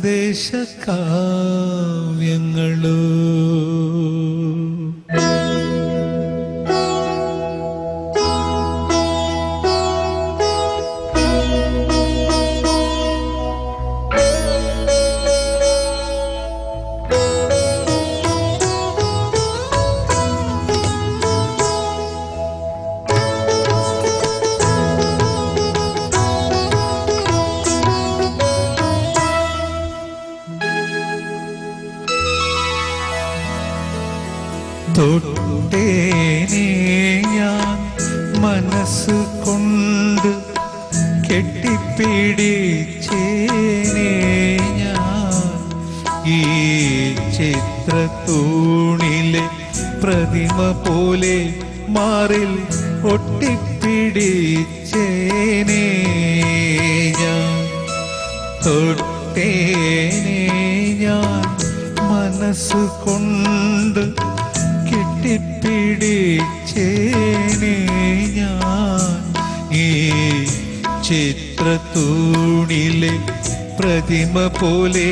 സന്ദേശകാവ്യങ്ങളോ. തൊട്ടേനെ ഞാൻ മനസ്സുകൊണ്ട് കെട്ടിപ്പിടിച്ചേനെ ഞാൻ ഈ ചിത്രത്തൂണിലെ പ്രതിമ പോലെ മാറിൽ ഒട്ടിപ്പിടിച്ചേനെ ഞാൻ. തൊട്ടേനെ ഞാൻ മനസ്സുകൊണ്ട് കെട്ടിപ്പിടിച്ചേനെ ഞാൻ ഈ ചിത്രത്തൂണിലെ പ്രതിമ പോലെ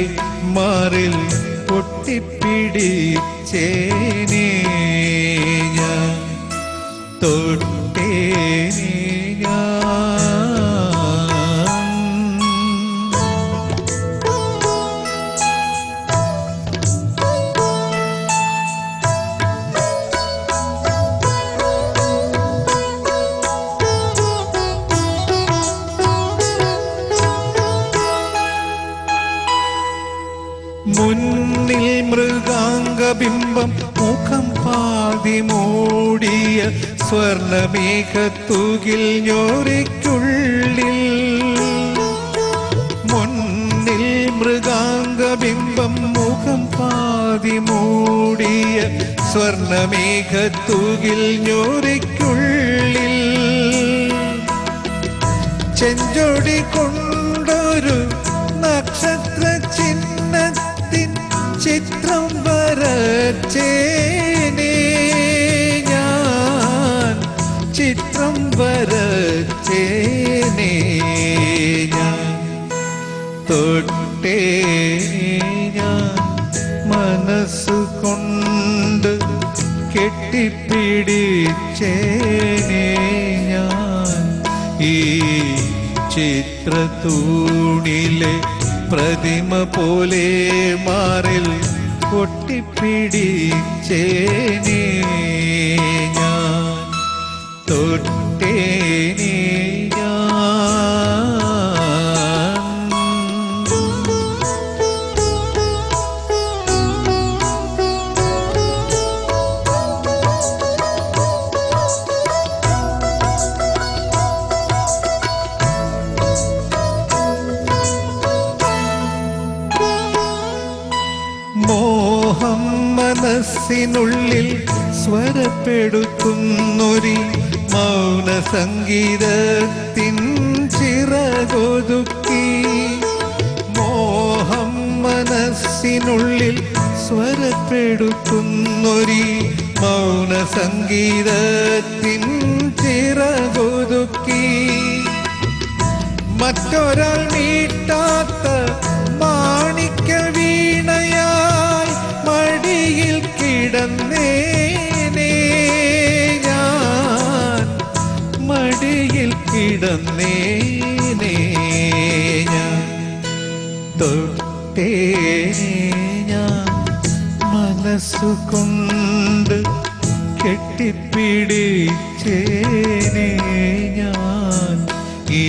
മാറിൽ ഒട്ടിപ്പിടിച്ചേനെ ഞാൻ. തൊട്ടേനെ ഞാൻ. മുന്നിൽ മൃഗാംഗബിംബം മുഖം പാതി മൂടിയ സ്വർണമേഘത്തൂകിൽ ഞോരയ്ക്കുള്ളിൽ. മുന്നിൽ മൃഗാംഗബിംബം മുഖം പാതി മൂടിയ സ്വർണമേഘത്തൂകിൽ ഞോരയ്ക്കുള്ളിൽ. ചെഞ്ചൊടി കൊണ്ടൊരു നക്ഷത്ര ചിഹ്നത്തിൻ ചിത്രം വരച്ചേനെ ഞാൻ. ചിത്രം വരച്ചേനെ ഞാൻ. തൊട്ടേനെ ഞാൻ മനസ്സുകൊണ്ട് കെട്ടിപ്പിടിച്ചേനെ ഞാൻ ഈ ചിത്രത്തൂണിലെ പ്രതിമ പോലെ മാറിൽ ഒട്ടിപ്പിടിച്ചേനെ ഞാൻ. തൊട്ടേനെ മോഹം മനസ്സിനുള്ളിൽ സ്വരപ്പെടുത്തുന്നൊരി മൗന സംഗീതത്തിൻ ചിറകൊതുക്കി. മോഹം മനസ്സിനുള്ളിൽ സ്വരപ്പെടുത്തുന്നൊരി മൗന സംഗീതത്തിൻ ചിറകൊതുക്കി. മറ്റൊരാൾ മീട്ടാത്ത മാണിക്യ വീണയായി മടിയിൽ കിടന്നേനെ ഞാൻ. മടിയിൽ കിടന്നേനെ ഞാൻ. തൊട്ടേനെ ഞാൻ മനസ്സുകൊണ്ട് കെട്ടിപ്പിടിച്ചേനെ ഞാൻ ഈ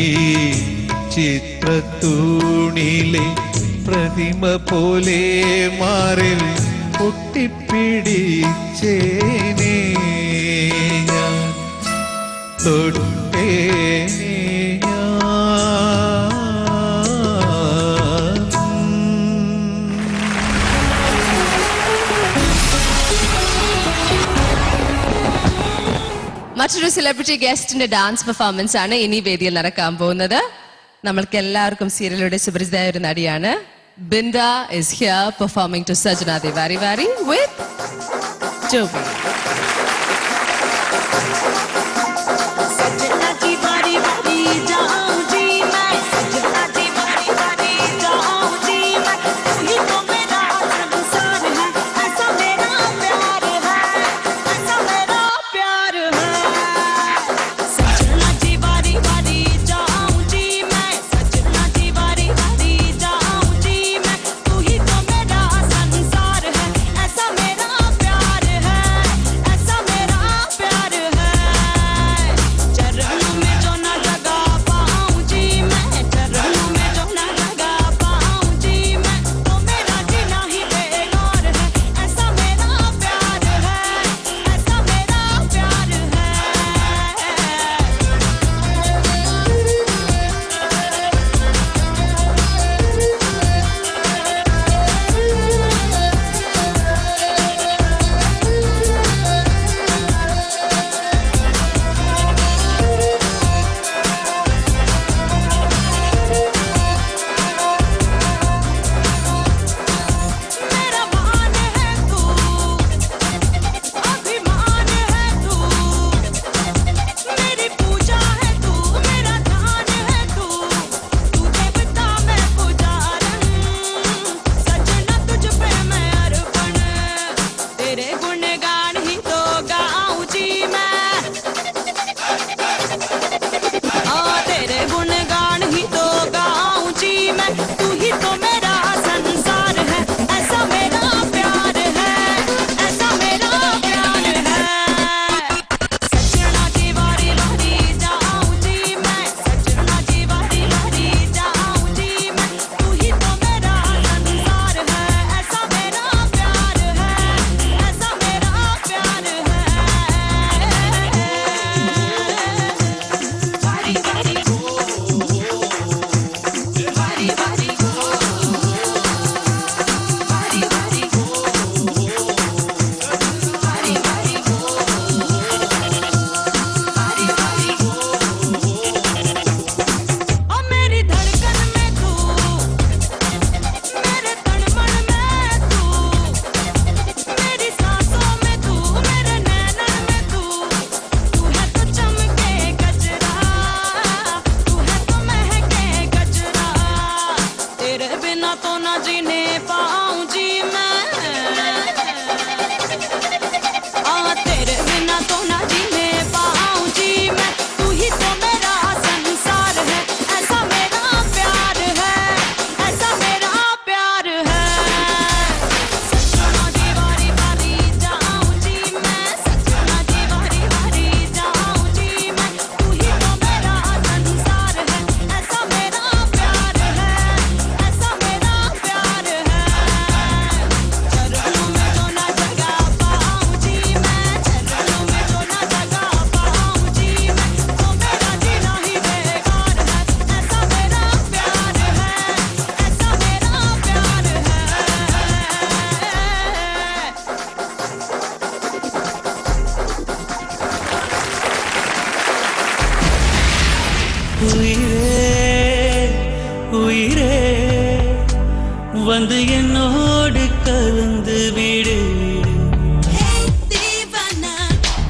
ചിത്രത്തൂണിലെ പ്രതിമ പോലെ മാറിൽ ഒട്ടിപ്പിടിച്ചേനെ ഞാൻ. തൊട്ടേനെ മറ്റൊരു സെലിബ്രിറ്റി ഗസ്റ്റിന്റെ ഡാൻസ് പെർഫോമൻസ് ആണ് ഇനി വേദിയിൽ നടക്കാൻ പോകുന്നത്. നമ്മൾക്ക് എല്ലാവർക്കും സീരിയലുടെ സുപരിചിതയായ ഒരു നടിയാണ്. ബിന്ദ is here performing to Sajna Tiwari with Joby. तो न जीने पाऊं जी मैं तेरे बिना तो न जीने पाऊं जी मैं तू ही तो मेरा संसार है ऐसा मेरा प्यार है ऐसा मेरा प्यार है सजना दी वारी वारी जाऊं जी मैं सजना दी वारी वारी जाऊं जी मैं तू ही तो मेरा संसार है ऐसा मेरा प्यार है ऐसा मेरा प्यार है चरणों में जो ना जगा पाऊं जी मैं चरणों में जो ना जगा पाऊं जी मैं तो मेरा जीना ही बेकार है ऐसा मेरा प्यार है ऐसा मेरा प्यार है உயிரே வந்து என்னோடு கலந்து விடு தீவானா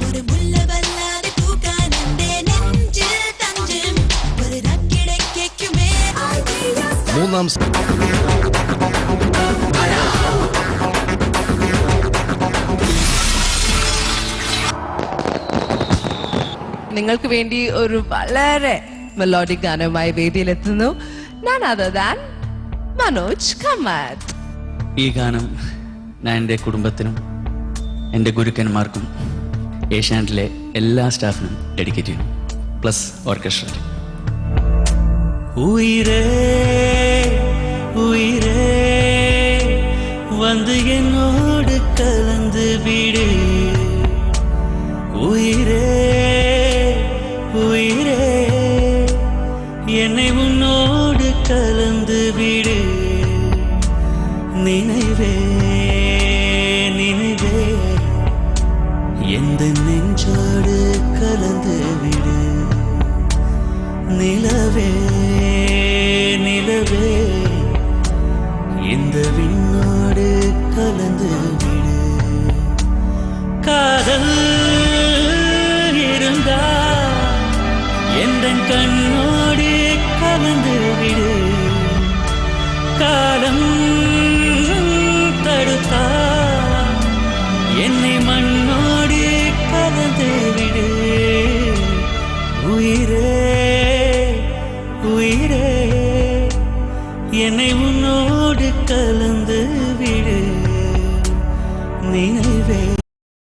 ஒரு முள்ள வல்லாரி பூக்கானந்தே நெஞ்சில் தஞ்சம் ஒரு ரக்கிடை கேக்குமே മൂന്നാം നിങ്ങൾക്ക് വേണ്ടി ഒരു വളരെ മെലോഡിക് ഗാനവുമായി വേദിയിലെത്തുന്നു none other than Manoj Kamath. ഈ ഗാനം ഞാൻ എൻ്റെ കുടുംബത്തിനും എൻ്റെ ഗുരുക്കന്മാർക്കും ഏഷ്യാനെറ്റിലെ എല്ലാ സ്റ്റാഫിനും ഡെഡിക്കേറ്റ് ചെയ്യുന്നു പ്ലസ് ഓർക്കസ്ട്ര. ഉയിരേ ഉയിരേ வந்து என்னோடு கலந்து விடு உயிரே உயிரே என்னை உன்னோடு கலந்து விடு நினைவே நினைவே எந்த நெஞ்சோடு கலந்து விடு நிலவே நிலவே இந்த விண்ணோடு கலந்து விடு காதல் இருந்தா எந்த கண்ணோடு கலந்து விடு காலம் தடுத்தா என்னை மண்ணோடு கலந்து விடு உயிரே உயிரே என்னை உன்னோடு கலந்து விடு நினைவே